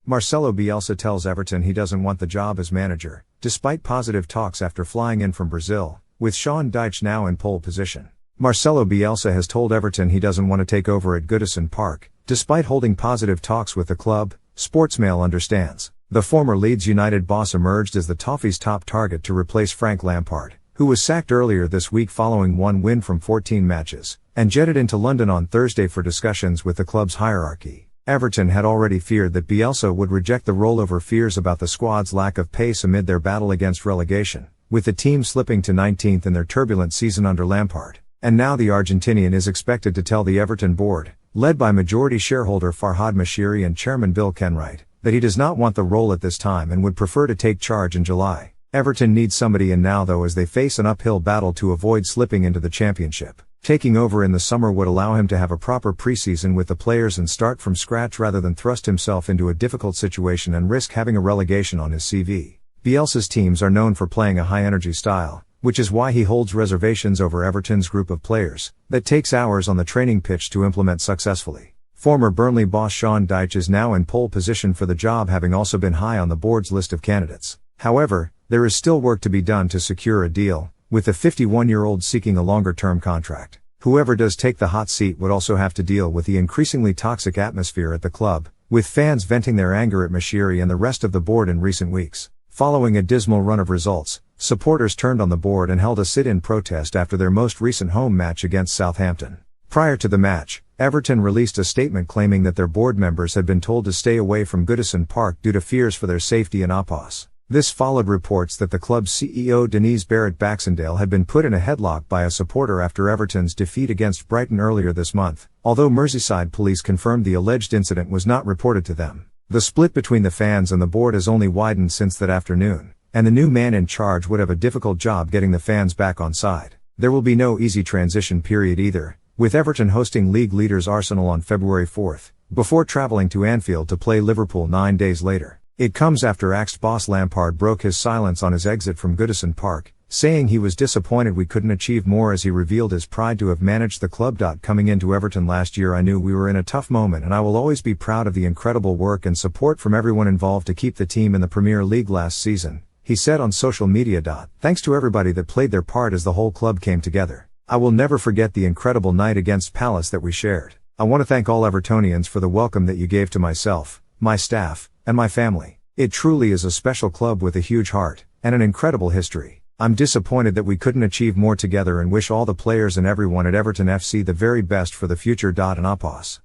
Marcelo Bielsa tells Everton he doesn't want the job as manager, despite positive talks after flying in from Brazil, with Sean Dyche now in pole position. Marcelo Bielsa has told Everton he doesn't want to take over at Goodison Park, despite holding positive talks with the club, Sportsmail understands. The former Leeds United boss emerged as the Toffees' top target to replace Frank Lampard, who was sacked earlier this week following one win from 14 matches, and jetted into London on Thursday for discussions with the club's hierarchy. Everton had already feared that Bielsa would reject the role over fears about the squad's lack of pace amid their battle against relegation, with the team slipping to 19th in their turbulent season under Lampard. And now the Argentinian is expected to tell the Everton board, led by majority shareholder Farhad Moshiri and chairman Bill Kenwright, that he does not want the role at this time and would prefer to take charge in July. Everton needs somebody in now though, as they face an uphill battle to avoid slipping into the Championship. Taking over in the summer would allow him to have a proper preseason with the players and start from scratch rather than thrust himself into a difficult situation and risk having a relegation on his CV. Bielsa's teams are known for playing a high-energy style, which is why he holds reservations over Everton's group of players, that takes hours on the training pitch to implement successfully. Former Burnley boss Sean Dyche is now in pole position for the job, having also been high on the board's list of candidates. However, there is still work to be done to secure a deal, with the 51-year-old seeking a longer-term contract. Whoever does take the hot seat would also have to deal with the increasingly toxic atmosphere at the club, with fans venting their anger at Moshiri and the rest of the board in recent weeks. Following a dismal run of results, supporters turned on the board and held a sit-in protest after their most recent home match against Southampton. Prior to the match, Everton released a statement claiming that their board members had been told to stay away from Goodison Park due to fears for their safety and oppos. This followed reports that the club's CEO Denise Barrett-Baxendale had been put in a headlock by a supporter after Everton's defeat against Brighton earlier this month, although Merseyside police confirmed the alleged incident was not reported to them. The split between the fans and the board has only widened since that afternoon, and the new man in charge would have a difficult job getting the fans back on side. There will be no easy transition period either, with Everton hosting league leaders Arsenal on February 4th, before travelling to Anfield to play Liverpool 9 days later. It comes after ex-boss Lampard broke his silence on his exit from Goodison Park, saying he was disappointed we couldn't achieve more as he revealed his pride to have managed the club. Coming into Everton last year, I knew we were in a tough moment, and I will always be proud of the incredible work and support from everyone involved to keep the team in the Premier League last season, he said on social media. Thanks to everybody that played their part as the whole club came together. I will never forget the incredible night against Palace that we shared. I want to thank all Evertonians for the welcome that you gave to myself, my staff, and my family. It truly is a special club with a huge heart, and an incredible history. I'm disappointed that we couldn't achieve more together and wish all the players and everyone at Everton FC the very best for the future. And oppos.